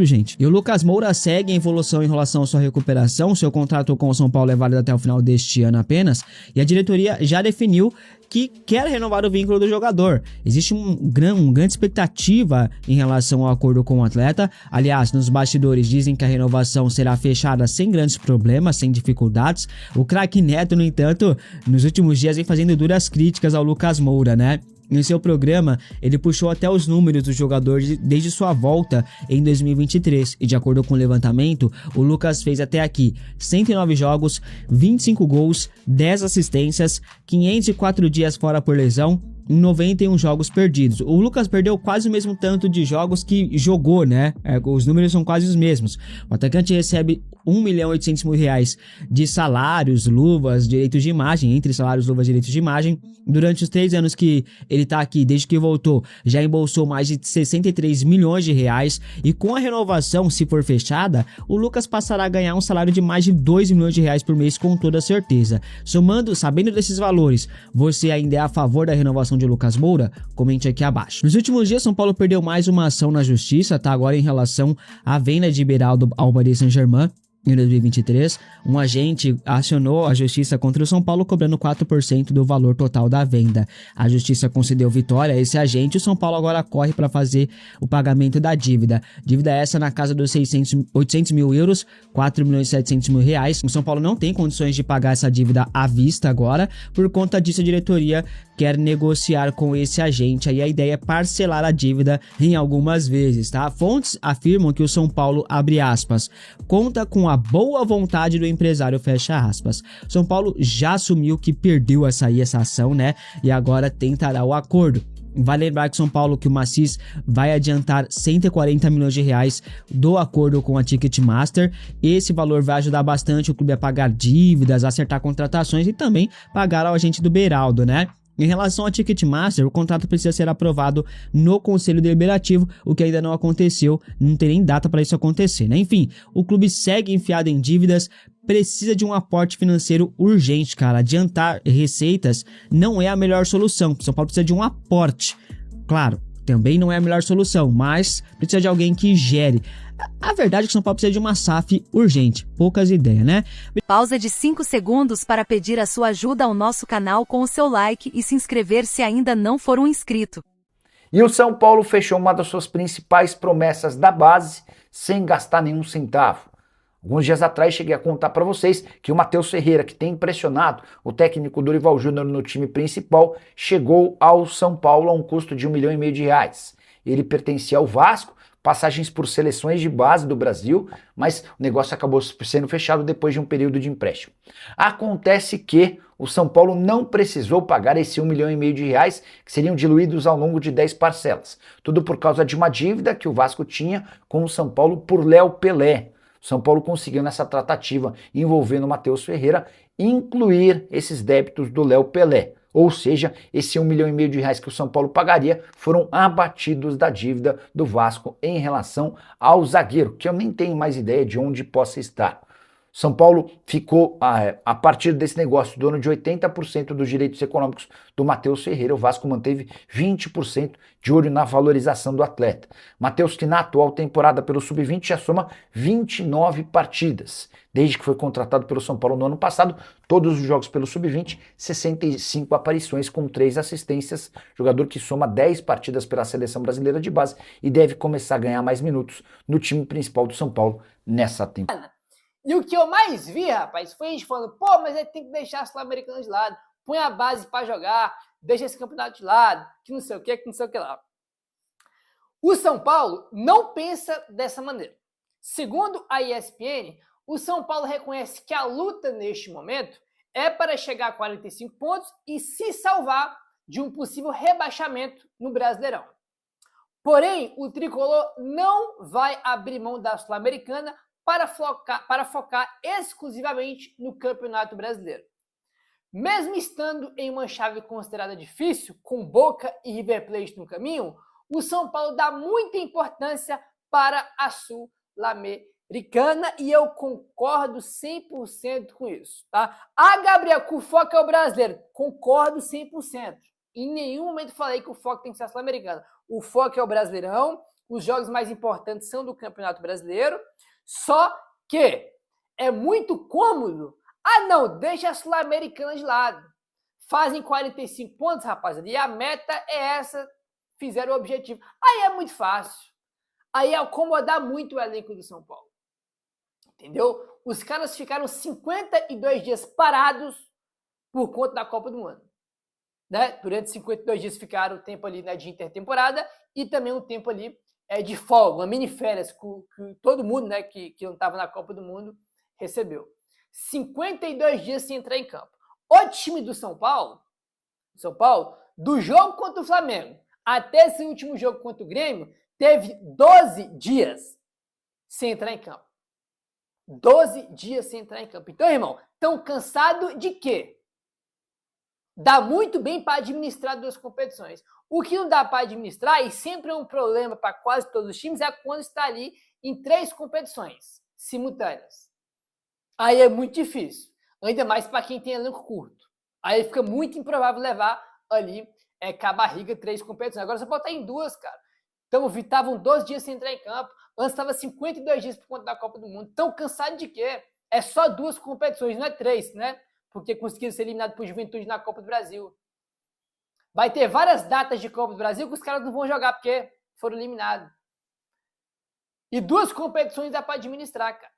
gente. E o Lucas Moura segue em evolução em relação à sua recuperação. Seu contrato com o São Paulo é válido até o final deste ano apenas. E a diretoria já definiu que quer renovar o vínculo do jogador. Existe uma grande expectativa em relação ao acordo com o atleta. Aliás, nos bastidores dizem que a renovação será fechada sem grandes problemas, sem dificuldades. O craque Neto, no entanto, nos últimos dias vem fazendo duras críticas ao Lucas Moura, né? Em seu programa, ele puxou até os números do jogador desde sua volta em 2023 e, de acordo com o levantamento, o Lucas fez até aqui 109 jogos, 25 gols, 10 assistências, 504 dias fora por lesão, em 91 jogos perdidos. O Lucas perdeu quase o mesmo tanto de jogos que jogou, né? Os números são quase os mesmos. O atacante recebe R$1.800.000 de salários, luvas, direitos de imagem, entre salários, luvas e direitos de imagem. Durante os 3 anos que ele tá aqui, desde que voltou, já embolsou mais de R$63 milhões. E com a renovação, se for fechada, o Lucas passará a ganhar um salário de mais de R$2 milhões por mês, com toda certeza. Sabendo desses valores, você ainda é a favor da renovação de Lucas Moura? Comente aqui abaixo. Nos últimos dias, São Paulo perdeu mais uma ação na justiça, tá? Agora em relação à venda de Beraldo ao Paris Saint-Germain. Em 2023, um agente acionou a justiça contra o São Paulo cobrando 4% do valor total da venda. A justiça concedeu vitória a esse agente e o São Paulo agora corre para fazer o pagamento da dívida. Dívida essa na casa dos 800 mil euros, R$4.700.000. O São Paulo não tem condições de pagar essa dívida à vista agora, por conta disso a diretoria quer negociar com esse agente. Aí a ideia é parcelar a dívida em algumas vezes, tá? Fontes afirmam que o São Paulo, abre aspas, conta com a boa vontade do empresário, fecha aspas. São Paulo já assumiu que perdeu essa ação, né? E agora tentará o acordo. Vale lembrar que São Paulo, que o Macis vai adiantar R$140 milhões do acordo com a Ticketmaster. Esse valor vai ajudar bastante o clube a pagar dívidas, acertar contratações e também pagar ao agente do Beraldo, né? Em relação ao Ticketmaster, o contrato precisa ser aprovado no Conselho Deliberativo, o que ainda não aconteceu, não tem nem data para isso acontecer, né? Enfim, o clube segue enfiado em dívidas, precisa de um aporte financeiro urgente, cara. Adiantar receitas não é a melhor solução. São Paulo precisa de um aporte. Claro, também não é a melhor solução, mas precisa de alguém que gere. A verdade é que São Paulo precisa de uma SAF urgente. Poucas ideias, né? Pausa de 5 segundos para pedir a sua ajuda ao nosso canal com o seu like e se inscrever se ainda não for um inscrito. E o São Paulo fechou uma das suas principais promessas da base sem gastar nenhum centavo. Alguns dias atrás cheguei a contar para vocês que o Matheus Ferreira, que tem impressionado o técnico Dorival Júnior no time principal, chegou ao São Paulo a um custo de R$1,5 milhão. Ele pertencia ao Vasco, passagens por seleções de base do Brasil, mas o negócio acabou sendo fechado depois de um período de empréstimo. Acontece que o São Paulo não precisou pagar esse R$1,5 milhão, que seriam diluídos ao longo de 10 parcelas. Tudo por causa de uma dívida que o Vasco tinha com o São Paulo por Léo Pelé. São Paulo conseguiu nessa tratativa envolvendo o Matheus Ferreira incluir esses débitos do Léo Pelé. Ou seja, esse R$1,5 milhão que o São Paulo pagaria foram abatidos da dívida do Vasco em relação ao zagueiro, que eu nem tenho mais ideia de onde possa estar. São Paulo ficou, a partir desse negócio, dono de 80% dos direitos econômicos do Matheus Ferreira. O Vasco manteve 20% de olho na valorização do atleta. Matheus, que na atual temporada pelo Sub-20 já soma 29 partidas. Desde que foi contratado pelo São Paulo no ano passado, todos os jogos pelo Sub-20, 65 aparições com 3 assistências. Jogador que soma 10 partidas pela Seleção Brasileira de Base e deve começar a ganhar mais minutos no time principal do São Paulo nessa temporada. E o que eu mais vi, rapaz, foi a gente falando, pô, mas ele tem que deixar a Sul-Americana de lado, põe a base para jogar, deixa esse campeonato de lado, que não sei o que lá. O São Paulo não pensa dessa maneira. Segundo a ESPN, o São Paulo reconhece que a luta neste momento é para chegar a 45 pontos e se salvar de um possível rebaixamento no Brasileirão. Porém, o tricolor não vai abrir mão da Sul-Americana para focar exclusivamente no Campeonato Brasileiro. Mesmo estando em uma chave considerada difícil, com Boca e River Plate no caminho, o São Paulo dá muita importância para a Sul-Americana e eu concordo 100% com isso, tá? Gabriel, que o foco é o brasileiro. Concordo 100%. Em nenhum momento falei que o foco tem que ser a Sul-Americana. O foco é o Brasileirão os jogos mais importantes são do Campeonato Brasileiro, só que é muito cômodo. Ah, não, deixa a Sul-Americana de lado. Fazem 45 pontos, rapaziada, e a meta é essa, fizeram o objetivo. Aí é muito fácil. Aí é acomodar muito o elenco do São Paulo. Entendeu? Os caras ficaram 52 dias parados por conta da Copa do Mundo. Né? Durante 52 dias ficaram o tempo ali, né, de intertemporada e também um tempo ali de folga, uma mini férias que todo mundo, né, que não estava na Copa do Mundo recebeu. 52 dias sem entrar em campo. O time do São Paulo, do jogo contra o Flamengo até esse último jogo contra o Grêmio, teve 12 dias sem entrar em campo. 12 dias sem entrar em campo. Então, irmão, tão cansado de quê? Dá muito bem para administrar duas competições. O que não dá para administrar, e sempre é um problema para quase todos os times, é quando está ali em 3 competições simultâneas. Aí é muito difícil. Ainda mais para quem tem elenco curto. Aí fica muito improvável levar ali com a barriga 3 competições. Agora você pode estar em 2, cara. Então, estavam 12 dias sem entrar em campo. Antes estava 52 dias por conta da Copa do Mundo. Tão cansado de quê? É só 2 competições, não é 3, né? Porque conseguiram ser eliminados por Juventude na Copa do Brasil. Vai ter várias datas de Copa do Brasil que os caras não vão jogar porque foram eliminados. E 2 competições dá para administrar, cara.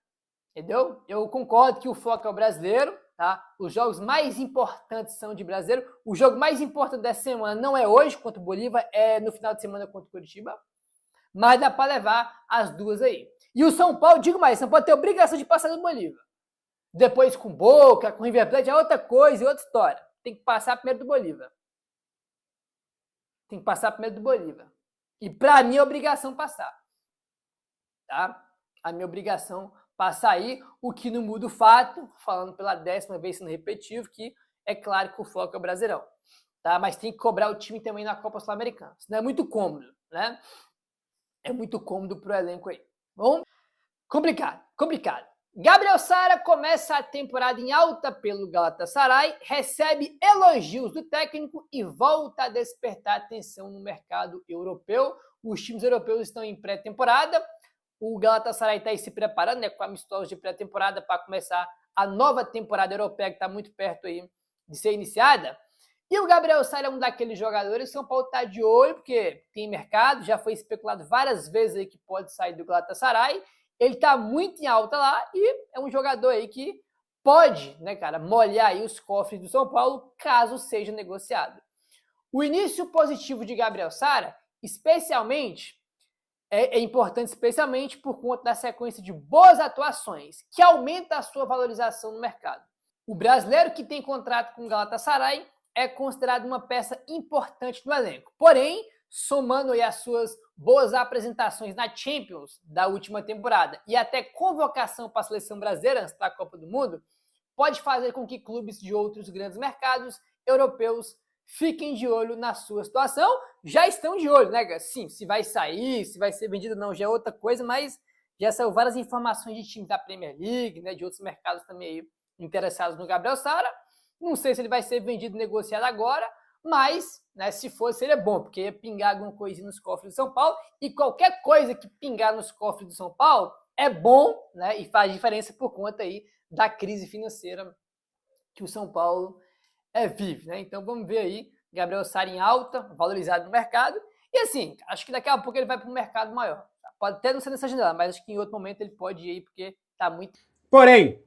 Entendeu? Eu concordo que o foco é o brasileiro, tá? Os jogos mais importantes são de brasileiro. O jogo mais importante dessa semana não é hoje contra o Bolívar, é no final de semana contra o Curitiba. Mas dá para levar as 2 aí. E o São Paulo, digo mais, São Paulo tem a obrigação de passar no Bolívar. Depois com Boca, com River Plate, é outra coisa, é outra história. Tem que passar primeiro do Bolívar. E pra mim é obrigação passar. Tá? A minha obrigação passar aí, o que não muda o fato, falando pela 10ª vez sendo repetitivo, que é claro que o foco é o Brasileirão. Tá? Mas tem que cobrar o time também na Copa Sul-Americana. Isso não é muito cômodo, né? É muito cômodo pro elenco aí. Bom, complicado. Gabriel Sara começa a temporada em alta pelo Galatasaray, recebe elogios do técnico e volta a despertar atenção no mercado europeu. Os times europeus estão em pré-temporada. O Galatasaray está aí se preparando, né, com amistosos de pré-temporada para começar a nova temporada europeia que está muito perto aí de ser iniciada. E o Gabriel Sara é um daqueles jogadores que São Paulo está de olho, porque tem mercado, já foi especulado várias vezes aí que pode sair do Galatasaray. Ele está muito em alta lá e é um jogador aí que pode, né, cara, molhar aí os cofres do São Paulo caso seja negociado. O início positivo de Gabriel Sara, especialmente, é importante especialmente por conta da sequência de boas atuações, que aumenta a sua valorização no mercado. O brasileiro que tem contrato com o Galatasaray é considerado uma peça importante no elenco. Porém, somando aí as suas boas apresentações na Champions da última temporada e até convocação para a seleção brasileira antes da Copa do Mundo, pode fazer com que clubes de outros grandes mercados europeus fiquem de olho na sua situação. Já estão de olho, né? Sim, se vai sair, se vai ser vendido não, já é outra coisa, mas já saiu várias informações de times da Premier League, né, de outros mercados também aí interessados no Gabriel Sara. Não sei se ele vai ser vendido, negociado agora, mas, né, se for, seria bom, porque ia pingar alguma coisinha nos cofres do São Paulo, e qualquer coisa que pingar nos cofres do São Paulo é bom, né, e faz diferença por conta aí da crise financeira que o São Paulo vive, né? Então vamos ver aí, Gabriel Sara em alta, valorizado no mercado, e assim, acho que daqui a pouco ele vai para um mercado maior. Pode até não ser nessa janela, mas acho que em outro momento ele pode ir aí, porque tá muito... Porém,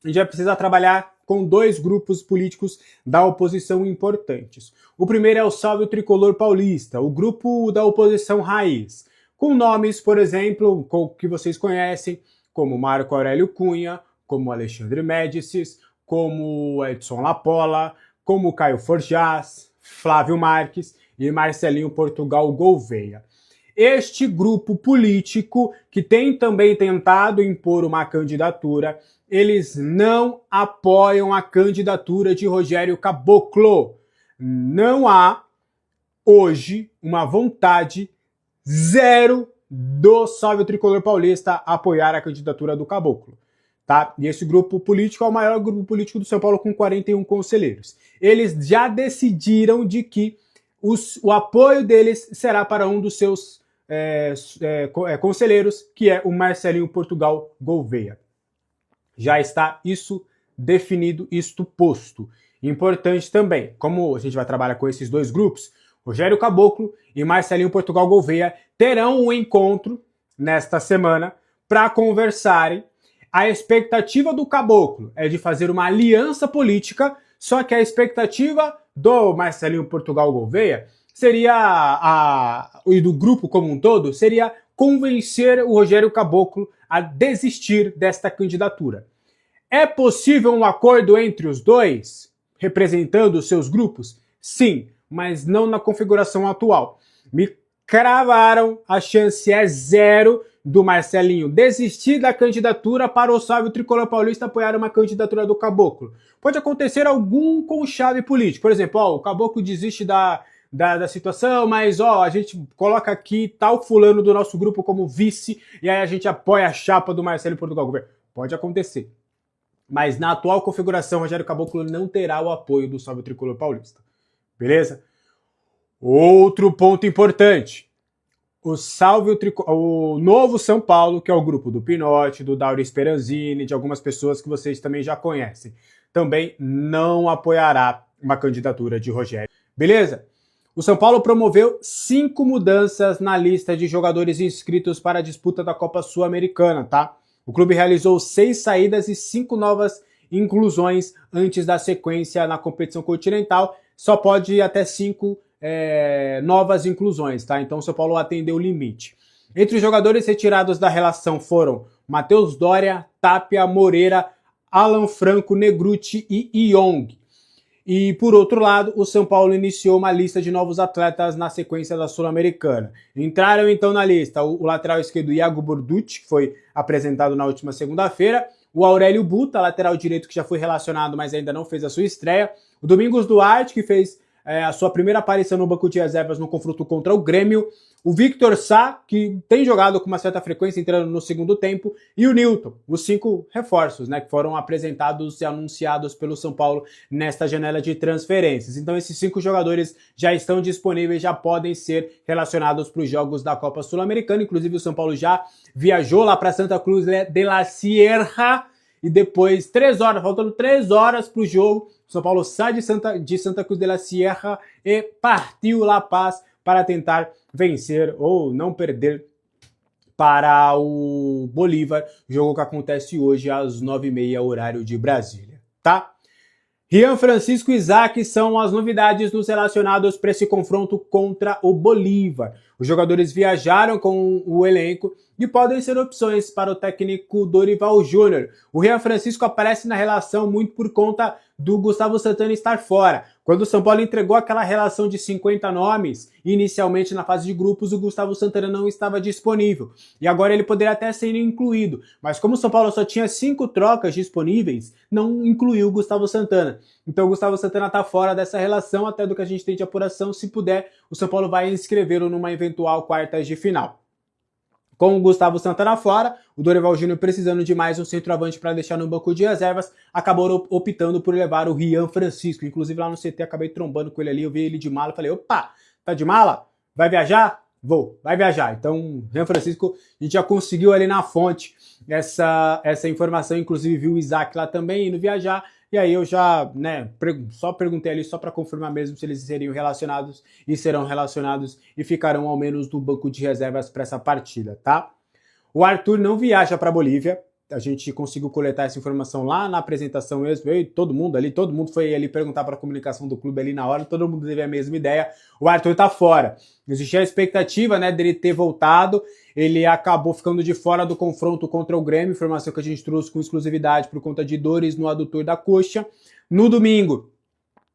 a gente vai precisar trabalhar com 2 grupos políticos da oposição importantes. O primeiro é o Salve o Tricolor Paulista, o grupo da oposição raiz, com nomes, por exemplo, que vocês conhecem, como Marco Aurélio Cunha, como Alexandre Médicis, como Edson Lapola, como Caio Forjás, Flávio Marques e Marcelinho Portugal Gouveia. Este grupo político, que tem também tentado impor uma candidatura, eles não apoiam a candidatura de Rogério Caboclo. Não há, hoje, uma vontade zero do Salve o Tricolor Paulista apoiar a candidatura do Caboclo. Tá? E esse grupo político é o maior grupo político do São Paulo, com 41 conselheiros. Eles já decidiram de que o apoio deles será para um dos seus conselheiros, que é o Marcelinho Portugal Gouveia. Já está isso definido, isto posto. Importante também, como a gente vai trabalhar com esses dois grupos, Rogério Caboclo e Marcelinho Portugal Gouveia terão um encontro nesta semana para conversarem. A expectativa do Caboclo é de fazer uma aliança política, só que a expectativa do Marcelinho Portugal Gouveia e do grupo como um todo, seria convencer o Rogério Caboclo a desistir desta candidatura. É possível um acordo entre os dois, representando os seus grupos? Sim, mas não na configuração atual. Me cravaram, a chance é zero do Marcelinho desistir da candidatura para o Salve Tricolor Paulista apoiar uma candidatura do Caboclo. Pode acontecer algum conchave político. Por exemplo, o Caboclo desiste da situação, mas a gente coloca aqui tal fulano do nosso grupo como vice e aí a gente apoia a chapa do Marcelinho Portugal Gouveia. Pode acontecer. Mas na atual configuração, Rogério Caboclo não terá o apoio do Salve Tricolor Paulista. Beleza? Outro ponto importante. O Novo São Paulo, que é o grupo do Pinotti, do Dauri Speranzini, de algumas pessoas que vocês também já conhecem, também não apoiará uma candidatura de Rogério. Beleza? O São Paulo promoveu 5 mudanças na lista de jogadores inscritos para a disputa da Copa Sul-Americana, tá? O clube realizou 6 saídas e 5 novas inclusões antes da sequência na competição continental. Só pode ir até 5 novas inclusões, tá? Então o São Paulo atendeu o limite. Entre os jogadores retirados da relação foram Matheus Doria, Tapia, Moreira, Alan Franco, Negruti e Yong. E, por outro lado, o São Paulo iniciou uma lista de novos atletas na sequência da Sul-Americana. Entraram, então, na lista o lateral esquerdo Iago Borducci, que foi apresentado na última segunda-feira, o Aurélio Buta, lateral direito que já foi relacionado, mas ainda não fez a sua estreia, o Domingos Duarte, que fez a sua primeira aparição no banco de reservas no confronto contra o Grêmio, o Victor Sá, que tem jogado com uma certa frequência entrando no segundo tempo, e o Newton, os 5 reforços, né, que foram apresentados e anunciados pelo São Paulo nesta janela de transferências. Então esses 5 jogadores já estão disponíveis, já podem ser relacionados para os jogos da Copa Sul-Americana. Inclusive o São Paulo já viajou lá para Santa Cruz de la Sierra e depois, faltando 3 horas para o jogo, o São Paulo sai de Santa Cruz de la Sierra e partiu La Paz para tentar vencer ou não perder para o Bolívar, jogo que acontece hoje às 9h30, horário de Brasília, tá? Rian Francisco e Isaac são as novidades nos relacionados para esse confronto contra o Bolívar. Os jogadores viajaram com o elenco e podem ser opções para o técnico Dorival Júnior. O Rian Francisco aparece na relação muito por conta do Gustavo Santana estar fora. Quando o São Paulo entregou aquela relação de 50 nomes, inicialmente na fase de grupos, o Gustavo Santana não estava disponível. E agora ele poderia até ser incluído. Mas como o São Paulo só tinha 5 trocas disponíveis, não incluiu o Gustavo Santana. Então o Gustavo Santana está fora dessa relação, até do que a gente tem de apuração. Se puder, o São Paulo vai inscrevê-lo numa eventual quartas de final. Com o Gustavo Santana fora, o Dorival Júnior precisando de mais um centroavante para deixar no banco de reservas, acabou optando por levar o Rian Francisco. Inclusive lá no CT acabei trombando com ele ali, eu vi ele de mala e falei, opa, tá de mala? Vai viajar? Vou, vai viajar. Então, Rian Francisco, a gente já conseguiu ali na fonte essa informação, inclusive viu o Isaac lá também indo viajar. E aí eu já, só perguntei ali só para confirmar mesmo se eles seriam relacionados e serão relacionados e ficarão ao menos no banco de reservas para essa partida, tá? O Arthur não viaja para Bolívia. A gente conseguiu coletar essa informação lá na apresentação mesmo, eu e todo mundo foi ali perguntar para a comunicação do clube ali na hora, todo mundo teve a mesma ideia, o Arthur tá fora. Existia a expectativa, dele ter voltado, ele acabou ficando de fora do confronto contra o Grêmio, informação que a gente trouxe com exclusividade por conta de dores no adutor da coxa. No domingo,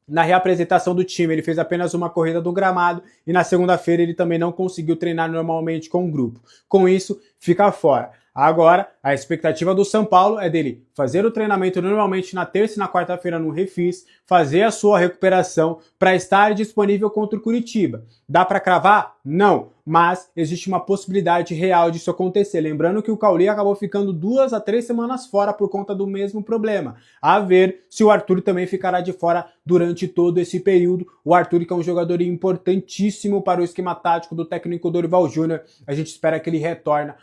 na reapresentação do time, ele fez apenas uma corrida do gramado e na segunda-feira ele também não conseguiu treinar normalmente com o grupo. Com isso, fica fora. Agora, a expectativa do São Paulo é dele fazer o treinamento normalmente na terça e na quarta-feira no Refis, fazer a sua recuperação para estar disponível contra o Curitiba. Dá para cravar? Não, mas existe uma possibilidade real disso acontecer. Lembrando que o Cauli acabou ficando 2 a 3 semanas fora por conta do mesmo problema. A ver se o Arthur também ficará de fora durante todo esse período. O Arthur, que é um jogador importantíssimo para o esquema tático do técnico Dorival Júnior, a gente espera que ele retorne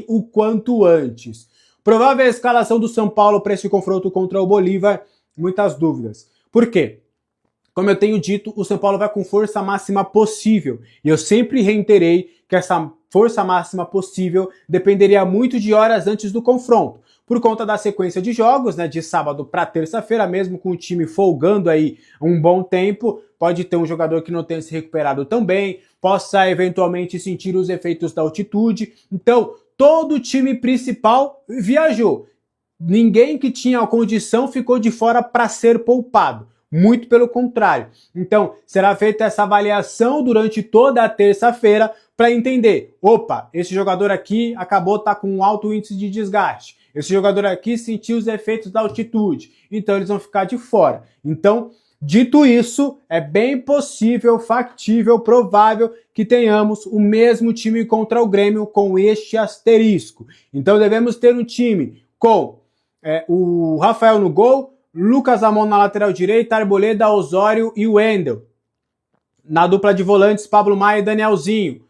o quanto antes. Provável escalação do São Paulo para esse confronto contra o Bolívar, muitas dúvidas. Por quê? Como eu tenho dito, o São Paulo vai com força máxima possível. E eu sempre reiterei que essa força máxima possível dependeria muito de horas antes do confronto. Por conta da sequência de jogos, né, de sábado para terça-feira, mesmo com o time folgando aí um bom tempo, pode ter um jogador que não tenha se recuperado tão bem, possa eventualmente sentir os efeitos da altitude. Então, todo o time principal viajou. Ninguém que tinha a condição ficou de fora para ser poupado. Muito pelo contrário. Então, será feita essa avaliação durante toda a terça-feira para entender, opa, esse jogador aqui acabou tá com um alto índice de desgaste. Esse jogador aqui sentiu os efeitos da altitude. Então, eles vão ficar de fora. Então, dito isso, é bem possível, factível, provável que tenhamos o mesmo time contra o Grêmio com este asterisco. Então, devemos ter um time com o Rafael no gol, Lucas Amon na lateral direita, Arboleda, Osório e Wendel. Na dupla de volantes, Pablo Maia e Danielzinho.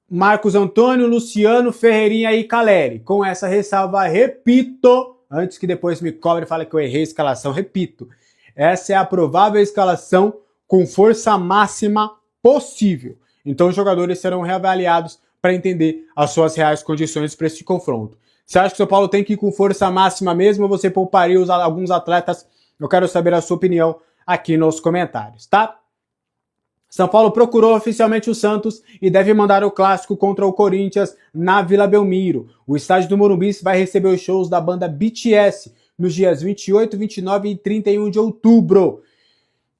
Marcos Antônio, Luciano, Ferreirinha e Caleri. Com essa ressalva, repito, antes que depois me cobre e fale que eu errei a escalação, repito. Essa é a provável escalação com força máxima possível. Então os jogadores serão reavaliados para entender as suas reais condições para esse confronto. Você acha que o São Paulo tem que ir com força máxima mesmo ou você pouparia alguns atletas? Eu quero saber a sua opinião aqui nos comentários, tá? São Paulo procurou oficialmente o Santos e deve mandar o clássico contra o Corinthians na Vila Belmiro. O estádio do Morumbi vai receber os shows da banda BTS nos dias 28, 29 e 31 de outubro.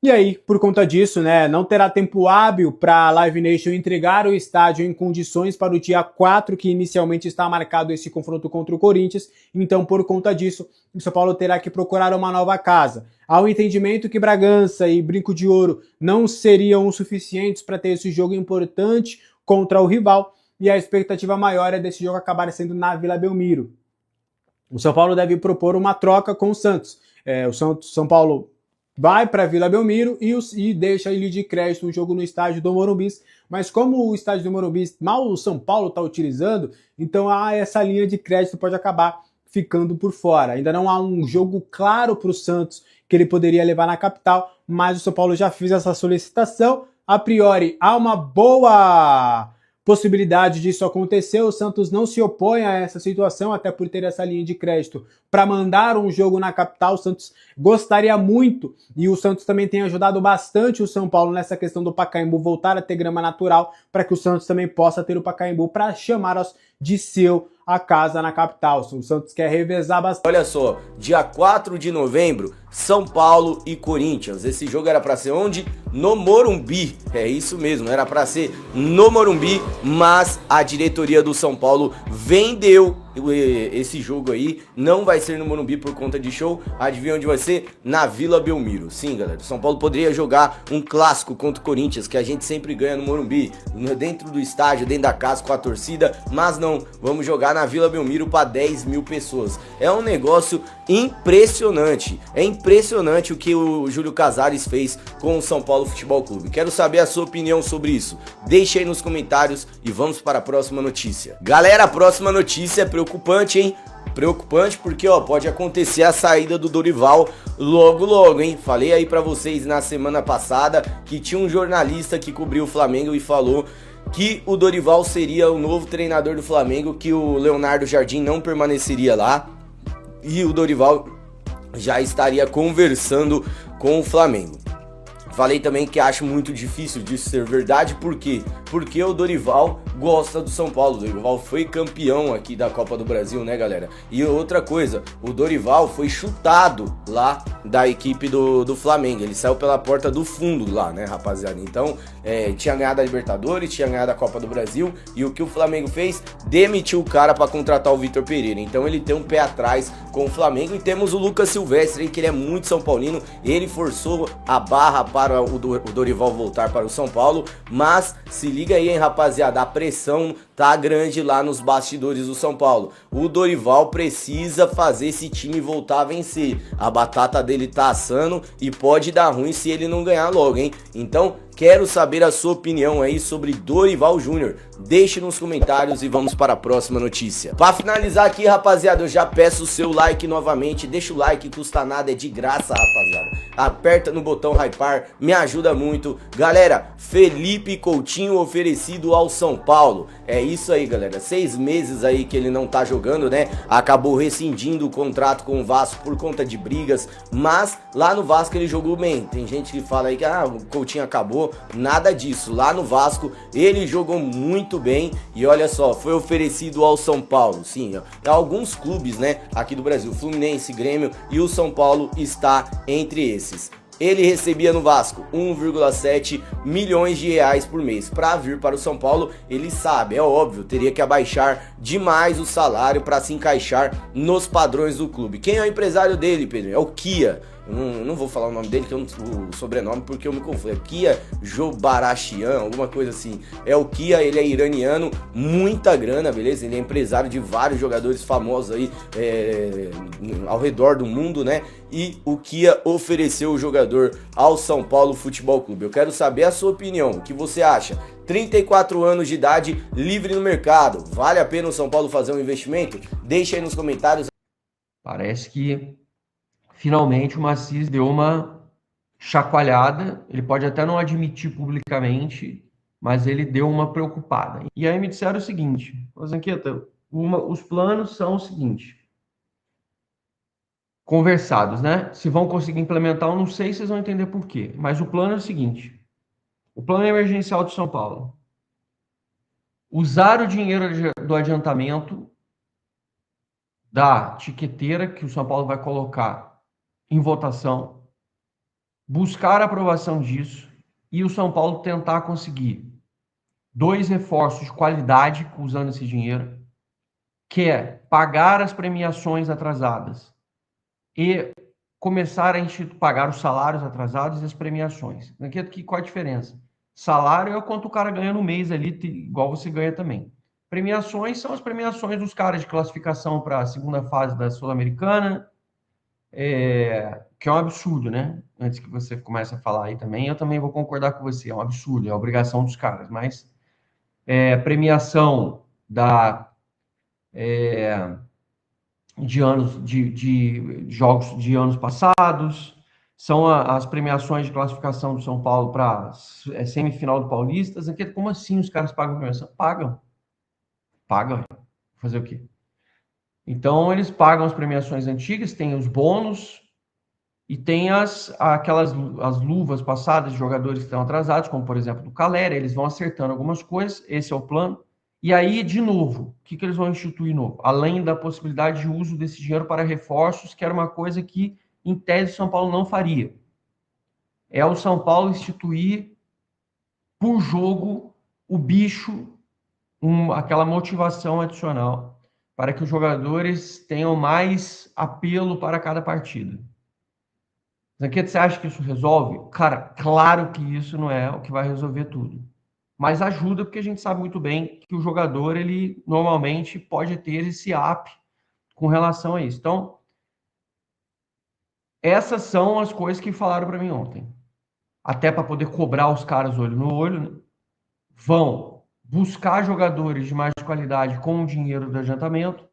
E aí, por conta disso, né, não terá tempo hábil para a Live Nation entregar o estádio em condições para o dia 4, que inicialmente está marcado esse confronto contra o Corinthians. Então, por conta disso, o São Paulo terá que procurar uma nova casa. Há o entendimento que Bragança e Brinco de Ouro não seriam o suficientes para ter esse jogo importante contra o rival, e a expectativa maior é desse jogo acabar sendo na Vila Belmiro. O São Paulo deve propor uma troca com o Santos. O São Paulo vai para a Vila Belmiro e deixa ele de crédito um jogo no estádio do Morumbi, mas como o estádio do Morumbi mal o São Paulo está utilizando, então essa linha de crédito pode acabar ficando por fora. Ainda não há um jogo claro para o Santos que ele poderia levar na capital, mas o São Paulo já fez essa solicitação. A priori, há uma boa possibilidade disso acontecer. O Santos não se opõe a essa situação, até por ter essa linha de crédito para mandar um jogo na capital. O Santos gostaria muito, e o Santos também tem ajudado bastante o São Paulo nessa questão do Pacaembu voltar a ter grama natural, para que o Santos também possa ter o Pacaembu para chamar de seu a casa na capital. O Santos quer revezar bastante. Olha só, dia 4 de novembro, São Paulo e Corinthians. Esse jogo era para ser onde? No Morumbi. É isso mesmo, era para ser no Morumbi, mas a diretoria do São Paulo vendeu esse jogo aí. Não vai ser no Morumbi por conta de show. Adivinha onde vai ser? Na Vila Belmiro. Sim, galera, o São Paulo poderia jogar um clássico contra o Corinthians, que a gente sempre ganha no Morumbi, dentro do estádio, dentro da casa com a torcida, mas não, vamos jogar na Vila Belmiro para 10 mil pessoas. É um negócio impressionante. É impressionante o que o Júlio Casares fez com o São Paulo Futebol Clube. Quero saber a sua opinião sobre isso. Deixe aí nos comentários e vamos para a próxima notícia. Galera, a próxima notícia é preocupante, hein? Preocupante porque, pode acontecer a saída do Dorival logo, hein? Falei aí pra vocês na semana passada que tinha um jornalista que cobriu o Flamengo e falou que o Dorival seria o novo treinador do Flamengo, que o Leonardo Jardim não permaneceria lá e o Dorival já estaria conversando com o Flamengo. Falei também que acho muito difícil disso ser verdade, por quê? Porque o Dorival gosta do São Paulo, o Dorival foi campeão aqui da Copa do Brasil, né, galera? E outra coisa, o Dorival foi chutado lá da equipe do Flamengo, ele saiu pela porta do fundo lá, né, rapaziada? Então, tinha ganhado a Libertadores, tinha ganhado a Copa do Brasil, e o que o Flamengo fez? Demitiu o cara para contratar o Vitor Pereira, então ele tem um pé atrás com o Flamengo. E temos o Lucas Silvestre, que ele é muito São Paulino, ele forçou a barra para o Dorival voltar para o São Paulo, mas se liga aí, hein, rapaziada, a pressão tá grande lá nos bastidores do São Paulo. O Dorival precisa fazer esse time voltar a vencer, a batata dele tá assando e pode dar ruim se ele não ganhar logo, hein? Então, quero saber a sua opinião aí sobre Dorival Júnior. Deixe nos comentários e vamos para a próxima notícia. Para finalizar aqui, rapaziada, eu já peço o seu like novamente. Deixa o like, custa nada, é de graça, rapaziada. Aperta no botão hypar, me ajuda muito. Galera, Felipe Coutinho oferecido ao São Paulo. É isso aí, galera. 6 meses aí que ele não tá jogando, né? Acabou rescindindo o contrato com o Vasco por conta de brigas, mas lá no Vasco ele jogou bem. Tem gente que fala aí que o Coutinho acabou. Nada disso, lá no Vasco ele jogou muito bem e olha só, foi oferecido ao São Paulo, sim, alguns clubes, né, aqui do Brasil, Fluminense, Grêmio, e o São Paulo está entre esses. Ele recebia no Vasco 1,7 milhões de reais por mês. Para vir para o São Paulo, ele sabe, é óbvio, teria que abaixar demais o salário para se encaixar nos padrões do clube. Quem é o empresário dele, Pedro? É o Kia. Eu não vou falar o nome dele, o sobrenome, porque eu me confundo. É Kia Jobarashian, alguma coisa assim. É o Kia, ele é iraniano, muita grana, beleza? Ele é empresário de vários jogadores famosos aí ao redor do mundo, né? E o Kia ofereceu o jogador ao São Paulo Futebol Clube. Eu quero saber a sua opinião, o que você acha? 34 anos de idade, livre no mercado. Vale a pena o São Paulo fazer um investimento? Deixa aí nos comentários. Parece que finalmente o Maciz deu uma chacoalhada, ele pode até não admitir publicamente, mas ele deu uma preocupada. E aí me disseram o seguinte, Zanqueta, os planos são o seguinte, conversados, né? Se vão conseguir implementar, eu não sei, vocês vão entender por quê, mas o plano é o seguinte, o plano emergencial de São Paulo, usar o dinheiro do adiantamento da tiqueteira que o São Paulo vai colocar em votação, buscar a aprovação disso e o São Paulo tentar conseguir 2 reforços de qualidade usando esse dinheiro, que é pagar as premiações atrasadas e começar a pagar os salários atrasados e as premiações. Qual a diferença? Salário é o quanto o cara ganha no mês ali, igual você ganha também. Premiações são as premiações dos caras de classificação para a segunda fase da Sul-Americana, que é um absurdo, né? Antes que você comece a falar aí também, eu também vou concordar com você, é um absurdo, é a obrigação dos caras, mas premiação de anos de jogos de anos passados, são as premiações de classificação do São Paulo para semifinal do Paulista. Como assim os caras pagam premiação? Pagam. Fazer o quê? Então, eles pagam as premiações antigas, tem os bônus e tem as luvas passadas de jogadores que estão atrasados, como, por exemplo, do Calera. Eles vão acertando algumas coisas, esse é o plano. E aí, de novo, o que eles vão instituir novo? Além da possibilidade de uso desse dinheiro para reforços, que era uma coisa que, em tese, o São Paulo não faria. É o São Paulo instituir, por jogo, o bicho, aquela motivação adicional, para que os jogadores tenham mais apelo para cada partida. Zanqueta, você acha que isso resolve? Cara, claro que isso não é o que vai resolver tudo. Mas ajuda porque a gente sabe muito bem que o jogador, ele normalmente pode ter esse up com relação a isso. Então, essas são as coisas que falaram para mim ontem. Até para poder cobrar os caras olho no olho, né? Vão buscar jogadores de mais qualidade com o dinheiro do adiantamento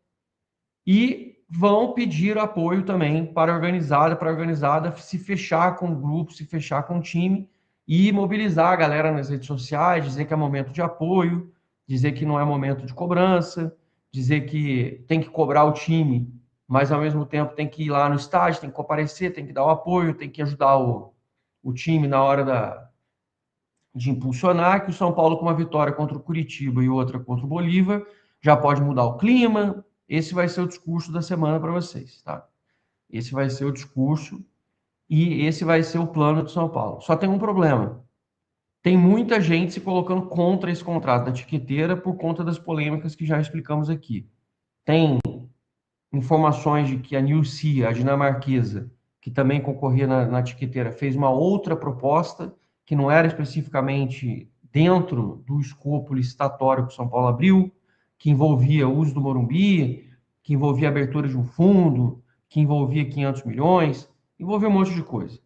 e vão pedir apoio também para a organizada se fechar com o grupo, se fechar com o time e mobilizar a galera nas redes sociais, dizer que é momento de apoio, dizer que não é momento de cobrança, dizer que tem que cobrar o time, mas ao mesmo tempo tem que ir lá no estádio, tem que comparecer, tem que dar o apoio, tem que ajudar o o time na hora de impulsionar, que o São Paulo com uma vitória contra o Curitiba e outra contra o Bolívar já pode mudar o clima. Esse vai ser o discurso da semana para vocês, tá? Esse vai ser o discurso e esse vai ser o plano do São Paulo. Só tem um problema. Tem muita gente se colocando contra esse contrato da tiqueteira por conta das polêmicas que já explicamos aqui. Tem informações de que a Nilce, a dinamarquesa, que também concorria na tiqueteira, fez uma outra proposta que não era especificamente dentro do escopo licitatório que o São Paulo abriu, que envolvia o uso do Morumbi, que envolvia a abertura de um fundo, que envolvia 500 milhões, envolvia um monte de coisa.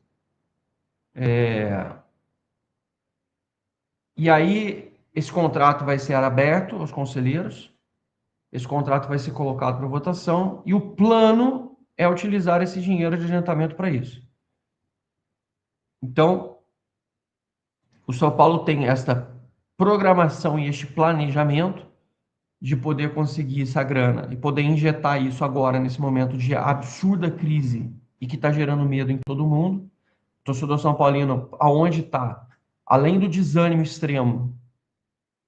E aí, esse contrato vai ser aberto aos conselheiros, esse contrato vai ser colocado para votação, e o plano é utilizar esse dinheiro de adiantamento para isso. Então, o São Paulo tem esta programação e este planejamento de poder conseguir essa grana e poder injetar isso agora, nesse momento de absurda crise e que está gerando medo em todo mundo. O torcedor São Paulino, aonde está? Além do desânimo extremo,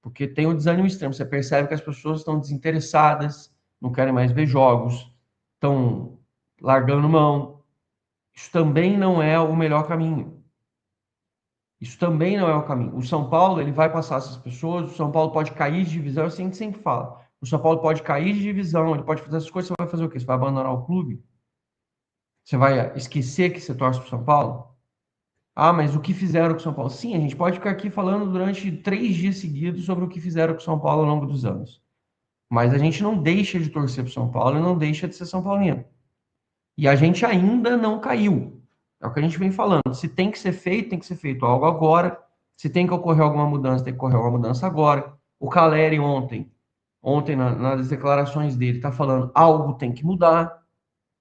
porque tem o desânimo extremo, você percebe que as pessoas estão desinteressadas, não querem mais ver jogos, estão largando mão. Isso também não é o melhor caminho. Isso também não é o caminho. O São Paulo, ele vai passar essas pessoas, o São Paulo pode cair de divisão, assim a gente sempre fala. O São Paulo pode cair de divisão, ele pode fazer essas coisas, você vai fazer o quê? Você vai abandonar o clube? Você vai esquecer que você torce para o São Paulo? Ah, mas o que fizeram com o São Paulo? Sim, a gente pode ficar aqui falando durante 3 dias seguidos sobre o que fizeram com o São Paulo ao longo dos anos. Mas a gente não deixa de torcer para o São Paulo e não deixa de ser São Paulino. E a gente ainda não caiu. É o que a gente vem falando. Se tem que ser feito, tem que ser feito algo agora. Se tem que ocorrer alguma mudança, tem que ocorrer alguma mudança agora. O Caleri ontem nas declarações dele, está falando algo tem que mudar.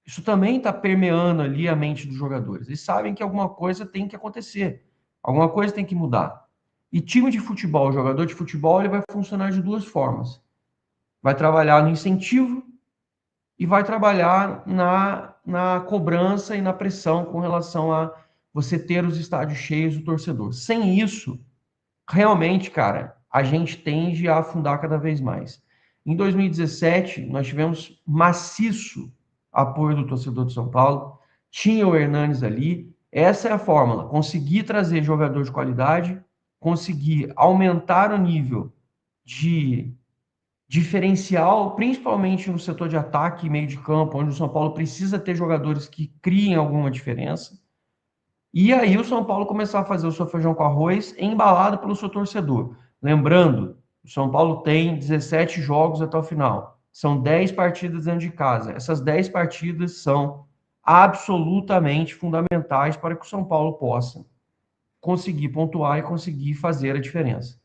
Isso também está permeando ali a mente dos jogadores. Eles sabem que alguma coisa tem que acontecer. Alguma coisa tem que mudar. E time de futebol, jogador de futebol, ele vai funcionar de 2 formas. Vai trabalhar no incentivo e vai trabalhar na cobrança e na pressão com relação a você ter os estádios cheios do torcedor. Sem isso, realmente, cara, a gente tende a afundar cada vez mais. Em 2017, nós tivemos maciço apoio do torcedor de São Paulo, tinha o Hernanes ali, essa é a fórmula, conseguir trazer jogador de qualidade, conseguir aumentar o nível de diferencial, principalmente no setor de ataque e meio de campo, onde o São Paulo precisa ter jogadores que criem alguma diferença. E aí o São Paulo começar a fazer o seu feijão com arroz embalado pelo seu torcedor. Lembrando, o São Paulo tem 17 jogos até o final. São 10 partidas dentro de casa. Essas 10 partidas são absolutamente fundamentais para que o São Paulo possa conseguir pontuar e conseguir fazer a diferença.